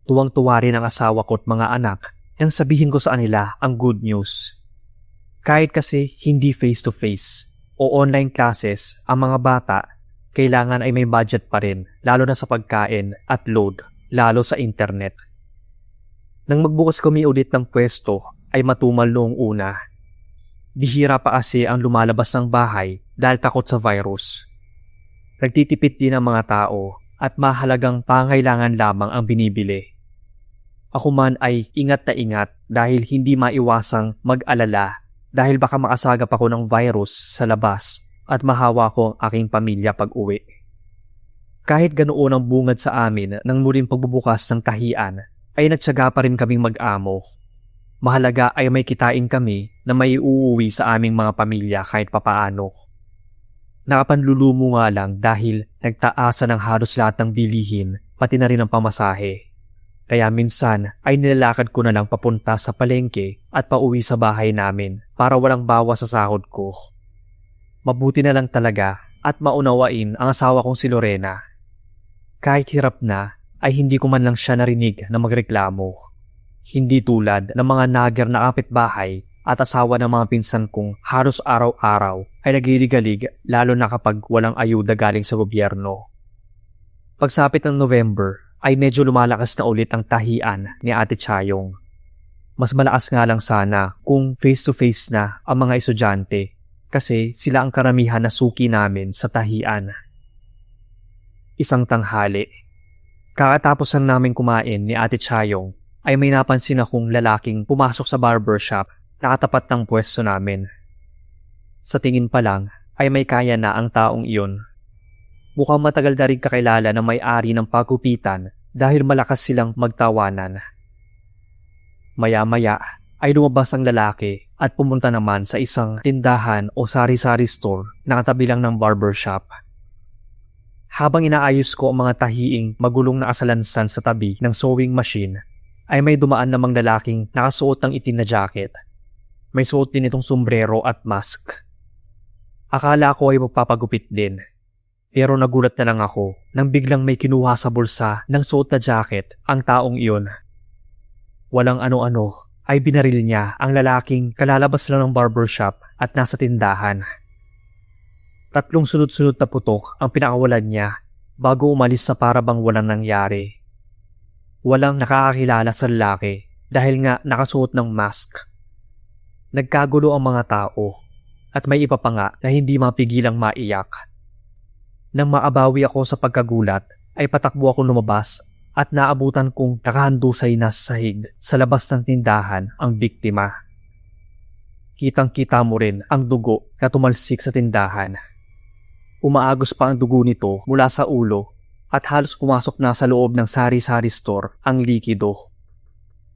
Tuwang-tuwa rin ang asawa ko at mga anak nang sabihin ko sa kanila ang good news. Kahit kasi hindi face-to-face o online classes ang mga bata, kailangan ay may budget pa rin, lalo na sa pagkain at load, lalo sa internet. Nang magbukas kami ulit ng pwesto ay matumal noong una. Bihira pa kasi ang lumalabas ng bahay dahil takot sa virus. Nagtitipid din ang mga tao at mahalagang pangailangan lamang ang binibili. Ako man ay ingat na ingat dahil hindi maiwasang mag-alala dahil baka makasagap ako ng virus sa labas at mahawa ko ang aking pamilya pag uwi. Kahit ganoon ang bungad sa amin ng muling pagbubukas ng tahian, ay nagtiyaga pa rin kaming mag-amo. Mahalaga ay may kitain kami na may uuwi sa aming mga pamilya kahit papaano. Nakapanlulumo nga lang dahil nagtaasa ng halos lahat ng bilihin, pati na rin ang pamasahe. Kaya minsan ay nilalakad ko na lang papunta sa palengke at pauwi sa bahay namin para walang bawas sa sahod ko. Mabuti na lang talaga at maunawain ang asawa kong si Lorena. Kahit hirap na, ay hindi ko man lang siya narinig na magreklamo. Hindi tulad ng mga nager na kapitbahay at asawa ng mga pinsan kong halos araw-araw ay nagiligalig lalo na kapag walang ayuda galing sa gobyerno. Pagsapit ng November, ay medyo lumalakas na ulit ang tahian ni Ate Chayong. Mas malakas nga lang sana kung face-to-face na ang mga estudyante kasi sila ang karamihan na suki namin sa tahian. Isang tanghali. Kakatapos lang namin kumain ni Ate Chayong ay may napansin akong lalaking pumasok sa barbershop na katapat ng pwesto namin. Sa tingin pa lang ay may kaya na ang taong iyon. Mukhang matagal na rin kakilala ng may-ari ng pagupitan dahil malakas silang magtawanan. Maya-maya ay lumabas ang lalaki at pumunta naman sa isang tindahan o sari-sari store na katabi lang ng barbershop. Habang inaayos ko ang mga tahiing magulong na asalansan sa tabi ng sewing machine, ay may dumaan namang lalaking nakasuot ng itim na jacket. May suot din itong sombrero at mask. Akala ko ay magpapagupit din. Pero nagulat na lang ako nang biglang may kinuha sa bulsa ng suot na jacket ang taong iyon. Walang ano-ano ay binaril niya ang lalaking kalalabas lang ng barbershop at nasa tindahan. 3 sunod-sunod na putok ang pinakawalan niya bago umalis sa parabang walang nangyari. Walang nakakakilala sa lalaki dahil nga nakasuot ng mask. Nagkagulo ang mga tao at may iba pa nga na hindi mapigilang maiyak. Nang maabawi ako sa pagkagulat ay patakbo akong lumabas at naabutan kong nakahandusay na sa sahig sa labas ng tindahan ang biktima. Kitang-kita mo rin ang dugo na tumalsik sa tindahan. Umaagos pa ang dugo nito mula sa ulo at halos pumasok na sa loob ng sari-sari store ang likido.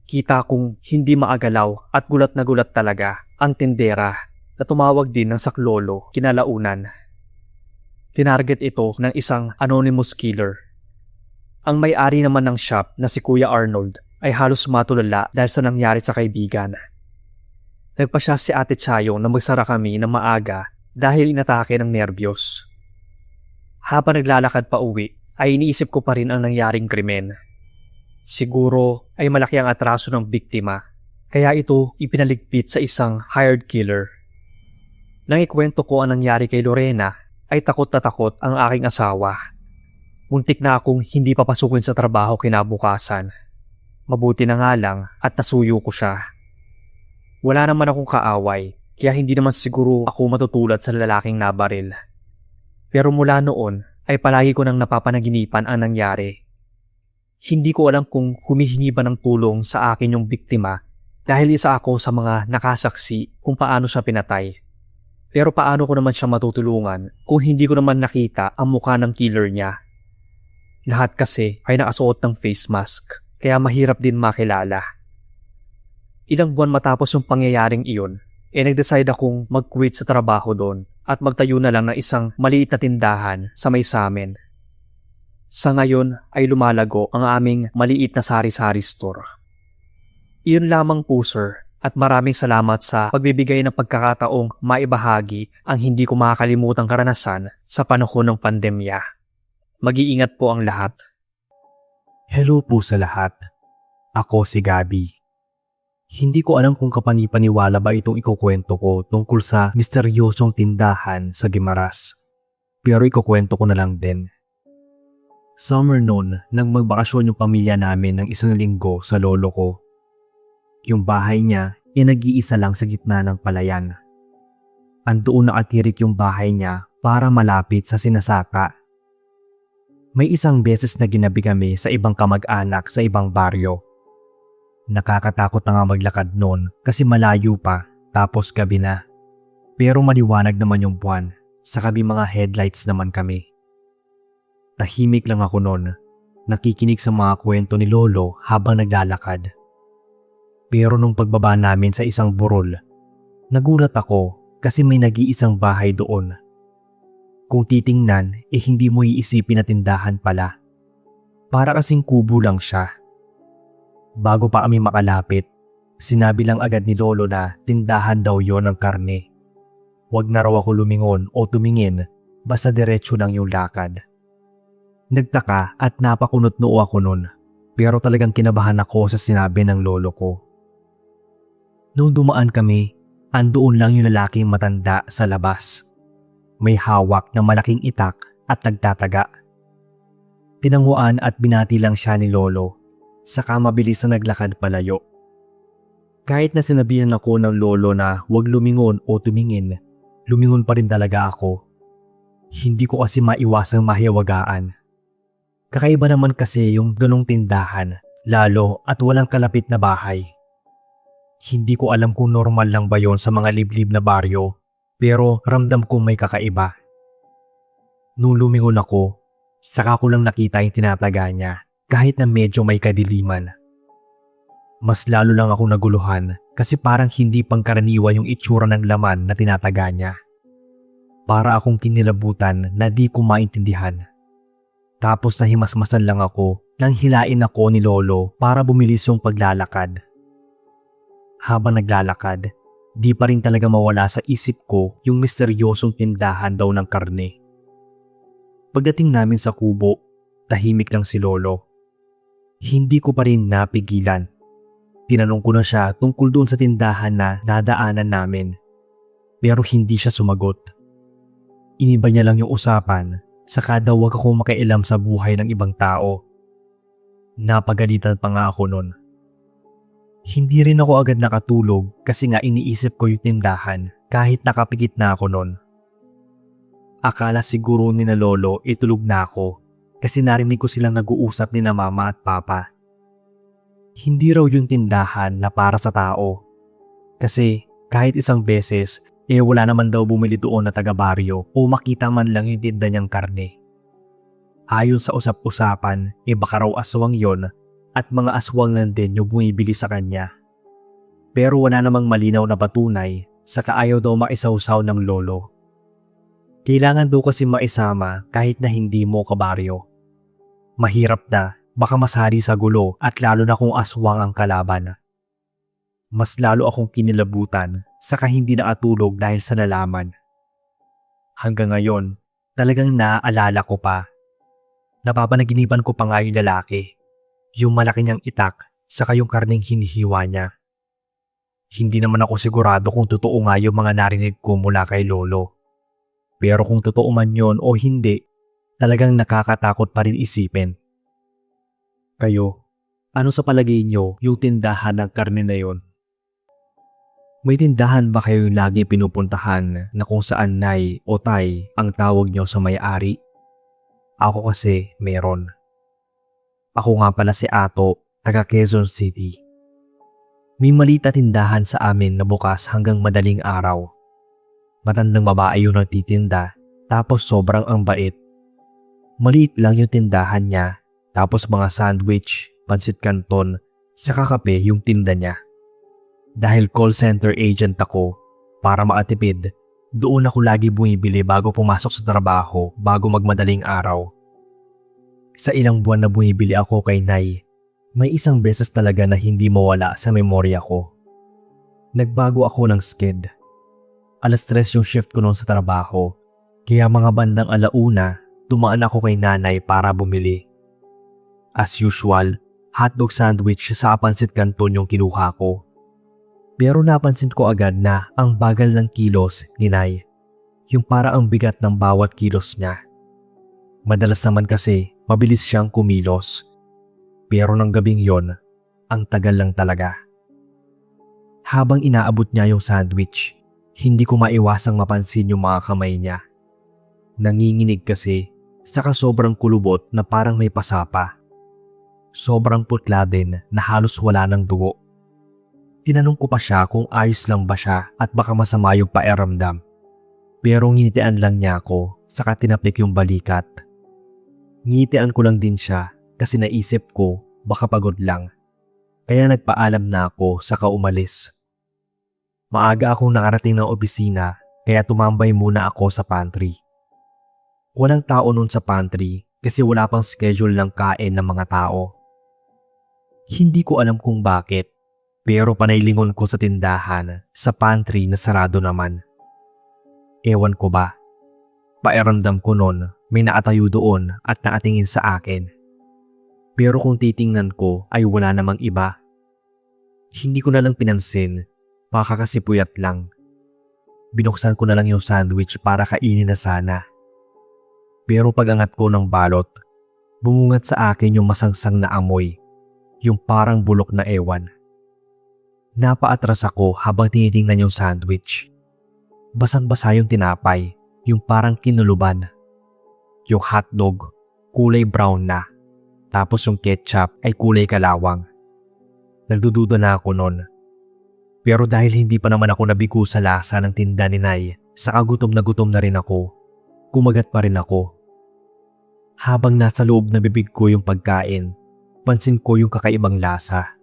Kita kong hindi maagalaw at gulat na gulat talaga ang tindera na tumawag din ng saklolo kinalaunan. Tinarget ito ng isang anonymous killer. Ang may-ari naman ng shop na si Kuya Arnold ay halos matulala dahil sa nangyari sa kaibigan. Nagpasya si Ate Chayong na magsara kami ng maaga dahil inatake ng nerbiyos. Habang naglalakad pa uwi ay iniisip ko pa rin ang nangyaring krimen. Siguro ay malaki ang atraso ng biktima kaya ito ipinaligpit sa isang hired killer. Nang ikwento ko ang nangyari kay Lorena ay takot na takot ang aking asawa. Muntik na akong hindi papasukin sa trabaho kinabukasan. Mabuti na nga lang at nasuyo ko siya. Wala naman akong kaaway kaya hindi naman siguro ako matutulad sa lalaking nabaril. Pero mula noon ay palagi ko nang napapanaginipan ang nangyari. Hindi ko alam kung humihingi ba ng tulong sa akin yung biktima dahil isa ako sa mga nakasaksi kung paano siya pinatay. Pero paano ko naman siya matutulungan kung hindi ko naman nakita ang mukha ng killer niya? Lahat kasi ay nakasuot ng face mask, kaya mahirap din makilala. Ilang buwan matapos yung pangyayaring iyon, nag-decide akong mag-quit sa trabaho doon at magtayo na lang ng isang maliit na tindahan sa may samin. Sa ngayon ay lumalago ang aming maliit na sari-sari store. Iyon lamang po, sir. At maraming salamat sa pagbibigay ng pagkakataong maibahagi ang hindi ko makakalimutang karanasan sa panahon ng pandemya. Mag-iingat po ang lahat. Hello po sa lahat. Ako si Gabi. Hindi ko alam kung kapani-paniwala ba itong ikukwento ko tungkol sa misteryosong tindahan sa Guimaras. Pero ikukwento ko na lang din. Summer noon nang magbakasyon yung pamilya namin ng isang linggo sa lolo ko. Yung bahay niya ay nag-iisa lang sa gitna ng palayan. Andoon nakatirik yung bahay niya para malapit sa sinasaka. May isang beses na ginabi kami sa ibang kamag-anak sa ibang baryo. Nakakatakot na nga maglakad noon kasi malayo pa tapos gabi na. Pero maliwanag naman yung buwan, saka may mga headlights naman kami. Tahimik lang ako noon, nakikinig sa mga kwento ni lolo habang naglalakad. Pero nung pagbaba namin sa isang burol, nagulat ako kasi may nag-iisang bahay doon. Kung titingnan, hindi mo iisipin na tindahan pala. Para kasing kubo lang siya. Bago pa kami makalapit, sinabi lang agad ni lolo na tindahan daw yon ng karne. Huwag na raw ako lumingon o tumingin, basta diretso lang yung lakad. Nagtaka at napakunot noo ako nun, pero talagang kinabahan ako sa sinabi ng lolo ko. Noong dumaan kami, andoon lang yung lalaking matanda sa labas. May hawak na malaking itak at nagtataga. Tinanguan at binati lang siya ni lolo, saka mabilis na naglakad palayo. Kahit na sinabihan ako ng lolo na huwag lumingon o tumingin, lumingon pa rin talaga ako. Hindi ko kasi maiwasang mahiwagaan. Kakaiba naman kasi yung ganong tindahan, lalo at walang kalapit na bahay. Hindi ko alam kung normal lang ba yon sa mga liblib na baryo, pero ramdam kong may kakaiba. Nung lumingon ako, saka ko lang nakita yung tinataga niya kahit na medyo may kadiliman. Mas lalo lang ako naguluhan kasi parang hindi pangkaraniwa yung itsura ng laman na tinataga niya. Para akong kinilabutan na di ko maintindihan. Tapos nahimasmasan lang ako nang hilain ako ni lolo para bumilis yung paglalakad. Habang naglalakad, di pa rin talaga mawala sa isip ko yung misteryosong tindahan daw ng karne. Pagdating namin sa kubo, tahimik lang si lolo. Hindi ko pa rin napigilan. Tinanong ko na siya tungkol doon sa tindahan na nadaanan namin. Pero hindi siya sumagot. Iniba niya lang yung usapan, saka daw wag ako makialam sa buhay ng ibang tao. Napagalitan pa nga ako nun. Hindi rin ako agad nakatulog kasi nga iniisip ko yung tindahan kahit nakapikit na ako nun. Akala siguro ni na lolo itulog na ako kasi narinig ko silang nag-uusap ni na mama at papa. Hindi raw yung tindahan na para sa tao. Kasi kahit isang beses wala naman daw bumili doon na taga-baryo o makita man lang yung tinda niyang karne. Ayon sa usap-usapan baka raw aswang yon at mga aswang lang din yung bumibili sa kanya. Pero wala namang malinaw na patunay, saka ayaw daw maisawsaw ng lolo. Kailangan daw kasi maisama kahit na hindi mo kabaryo. Mahirap na, baka masari sa gulo at lalo na kung aswang ang kalaban. Mas lalo akong kinilabutan, saka hindi nakatulog dahil sa nalaman. Hanggang ngayon, talagang naaalala ko pa. Napapanaginipan ko pa nga yung lalaki. Yung malaki niyang itak, saka yung karneng hinihiwa niya. Hindi naman ako sigurado kung totoo nga yung mga narinig ko mula kay lolo. Pero kung totoo man yon o hindi, talagang nakakatakot pa rin isipin. Kayo, ano sa palagay niyo yung tindahan ng karne na yon? May tindahan ba kayong lagi pinupuntahan na kung saan Nay o Tay ang tawag nyo sa may-ari? Ako kasi meron. Ako nga pala si Ato, taga Quezon City. May maliit na tindahan sa amin na bukas hanggang madaling araw. Matandang babae yung nagtitinda, tapos sobrang ang bait. Maliit lang yung tindahan niya, tapos mga sandwich, pansit canton, saka kape yung tinda niya. Dahil call center agent ako, para makatipid, doon ako lagi bumibili bago pumasok sa trabaho bago magmadaling araw. Sa ilang buwan na bumibili ako kay Nay, may isang beses talaga na hindi mawala sa memorya ko. Nagbago ako ng sked. 3:00 yung shift ko noon sa trabaho, kaya mga bandang 1:00 dumaan ako kay Nanay para bumili. As usual, hotdog sandwich sa pansit canton yung kinuha ko. Pero napansin ko agad na ang bagal ng kilos ni Nay, yung para ang bigat ng bawat kilos niya. Madalas naman kasi mabilis siyang kumilos. Pero ng gabing yon, ang tagal lang talaga. Habang inaabot niya yung sandwich, hindi ko maiwasang mapansin yung mga kamay niya. Nanginginig kasi, saka sobrang kulubot na parang may pasapa. Sobrang putla din na halos wala ng dugo. Tinanong ko pa siya kung ayos lang ba siya at baka masama yung pakiramdam. Pero nginitian lang niya ako, saka tinapik yung balikat. Ngitian ko lang din siya kasi naisip ko baka pagod lang. Kaya nagpaalam na ako saka umalis. Maaga akong nakarating ng opisina kaya tumambay muna ako sa pantry. Walang tao nun sa pantry kasi wala pang schedule ng kain ng mga tao. Hindi ko alam kung bakit, pero panaylingon ko sa tindahan sa pantry na sarado naman. Ewan ko ba, pakiramdam ko nun may nakatayo doon at nakatingin sa akin. Pero kung titingnan ko ay wala namang iba. Hindi ko na lang pinansin, baka kasi puyat lang. Binuksan ko na lang yung sandwich para kainin na sana. Pero pagangat ko ng balot, bumungat sa akin yung masangsang na amoy, yung parang bulok na ewan. Napaatras ako habang tinitingnan yung sandwich. Basang-basa yung tinapay, yung parang kinuluban. Yung hotdog, kulay brown na. Tapos yung ketchup ay kulay kalawang. Nagdududa na ako nun. Pero dahil hindi pa naman ako nabigo sa lasa ng tinda ni Nay, saka gutom na rin ako, kumagat pa rin ako. Habang nasa loob na bibig ko yung pagkain, pansin ko yung kakaibang lasa.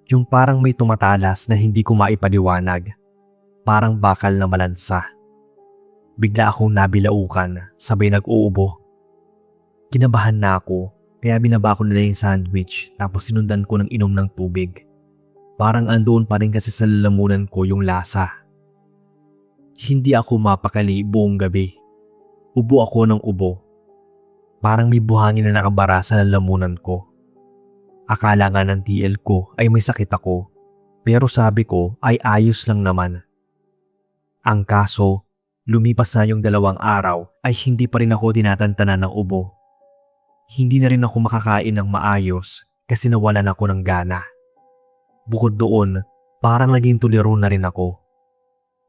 Yung parang may tumatalas na hindi ko maipaliwanag. Parang bakal na malansa. Bigla akong nabilaukan, sabay nag-uubo. Kinabahan na ako, kaya binaba ko nila yung sandwich tapos sinundan ko ng inom ng tubig. Parang andoon pa rin kasi sa lalamunan ko yung lasa. Hindi ako mapakali buong gabi. Ubo ako ng ubo. Parang may buhangin na nakabara sa lalamunan ko. Akala nga ng TL ko ay may sakit ako, pero sabi ko ay ayos lang naman. Ang kaso, lumipas na yung 2 araw ay hindi pa rin ako tinatantanan ng ubo. Hindi na rin ako makakain ng maayos kasi nawalan ako ng gana. Bukod doon, parang naging tuliro na rin ako.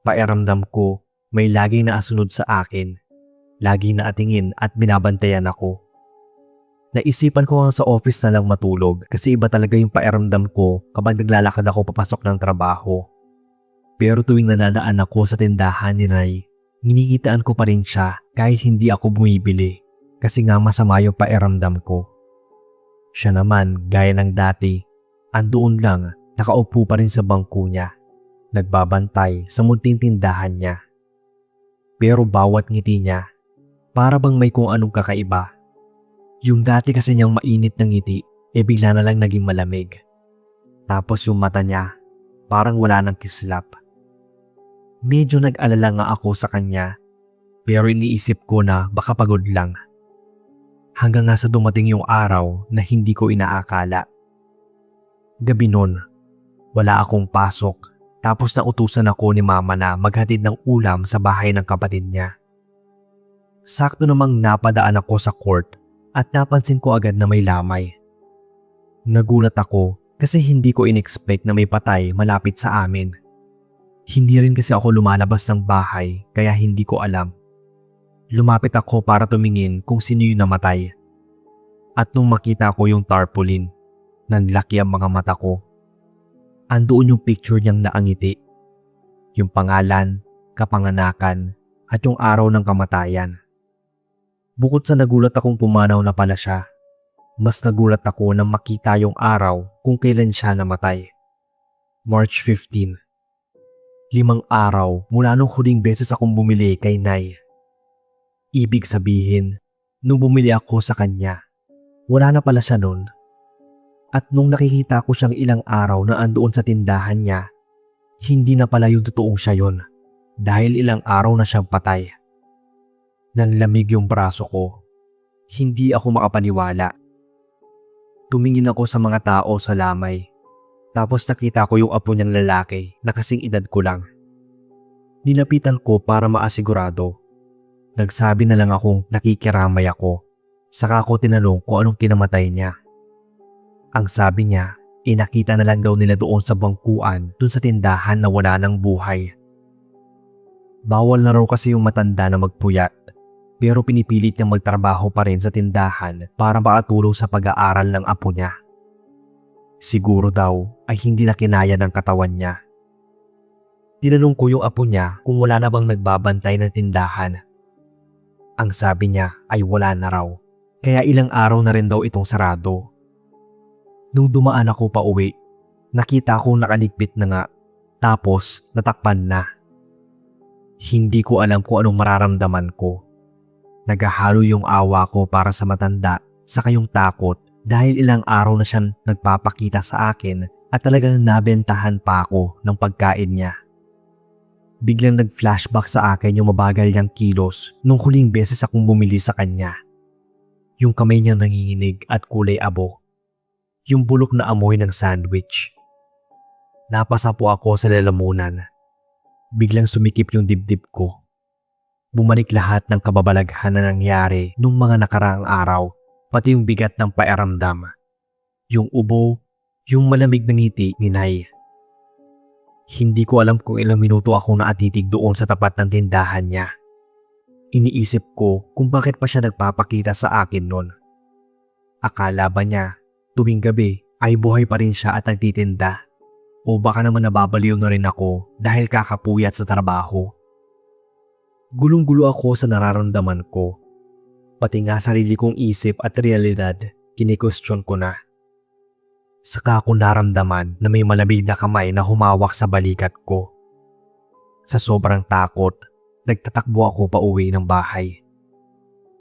Pakiramdam ko may laging naasunod sa akin, laging naatingin at binabantayan ako. Naisipan ko nga sa office na lang matulog kasi iba talaga yung pakiramdam ko kapag naglalakad ako papasok ng trabaho. Pero tuwing nanadaan ako sa tindahan ni Nay, nginikitaan ko pa rin siya kahit hindi ako bumibili kasi nga masama yung pakiramdam ko. Siya naman, gaya ng dati, andoon lang, nakaupo pa rin sa bangko niya, nagbabantay sa munting tindahan niya. Pero bawat ngiti niya, para bang may kung anong kakaiba. Yung dati kasi niyang mainit na ngiti, bigla na lang naging malamig. Tapos yung mata niya, parang wala ng kislap. Medyo nag-alala nga ako sa kanya, pero iniisip ko na baka pagod lang. Hanggang nga sa dumating yung araw na hindi ko inaakala. Gabi nun, wala akong pasok, tapos nautusan ako ni Mama na maghatid ng ulam sa bahay ng kapatid niya. Sakto namang napadaan ako sa court at napansin ko agad na may lamay. Nagulat ako kasi hindi ko in-expect na may patay malapit sa amin. Hindi rin kasi ako lumalabas ng bahay kaya hindi ko alam. Lumapit ako para tumingin kung sino yung namatay. At nung makita ko yung tarpaulin, nanlaki ang mga mata ko. Andoon yung picture niyang naangiti. Yung pangalan, kapanganakan, at yung araw ng kamatayan. Bukod sa nagulat akong pumanaw na pala siya, mas nagulat ako nang makita yung araw kung kailan siya namatay. March 15. 5 araw mula nung huling beses akong bumili kay Nay. Ibig sabihin, nung bumili ako sa kanya, wala na pala siya nun. At nung nakikita ko siyang ilang araw na andoon sa tindahan niya, hindi na pala yung totoong siya yun dahil ilang araw na siyang patay. Nanlamig yung braso ko. Hindi ako makapaniwala. Tumingin ako sa mga tao sa lamay. Tapos nakita ko yung apo niyang lalaki na kasing edad ko lang. Nilapitan ko para maasigurado. Nagsabi na lang akong nakikiramay ako. Saka ko tinanong kung anong kinamatay niya. Ang sabi niya, nakita na lang daw nila doon sa bangkuan dun sa tindahan na wala ng buhay. Bawal na raw kasi yung matanda na magpuyat, pero pinipilit niyang magtrabaho pa rin sa tindahan para makatulong sa pag-aaral ng apo niya. Siguro daw ay hindi na kinaya ng katawan niya. Tinanong ko yung apo niya kung wala na bang nagbabantay ng tindahan. Ang sabi niya ay wala na raw, kaya ilang araw na rin daw itong sarado. Nung dumaan ako pa uwi, nakita ko nakaligpit na nga, tapos natakpan na. Hindi ko alam kung anong mararamdaman ko. Naghahalo yung awa ko para sa matanda saka yung takot dahil ilang araw na siyang nagpapakita sa akin at talagang nabentahan pa ako ng pagkain niya. Biglang nag-flashback sa akin yung mabagal niyang kilos nung huling beses akong bumili sa kanya. Yung kamay niya nanginginig at kulay abo. Yung bulok na amoy ng sandwich. Napasa po ako sa lalamunan. Biglang sumikip yung dibdib ko. Bumalik lahat ng kababalaghan na nangyari nung mga nakaraang araw, pati yung bigat ng pakiramdam. Yung ubo, yung malamig na ngiti ni Nay. Hindi ko alam kung ilang minuto ako naatitig doon sa tapat ng tindahan niya. Iniisip ko kung bakit pa siya nagpapakita sa akin nun. Akala ba niya tuwing gabi ay buhay pa rin siya at nagtitinda? O baka naman nababaliw na rin ako dahil kakapuyat sa trabaho? Gulong-gulo ako sa nararamdaman ko. Pati nga sarili kong isip at realidad, kini-question ko na. Saka ako naramdaman na may malamig na kamay na humawak sa balikat ko. Sa sobrang takot, nagtatakbo ako pa uwi ng bahay.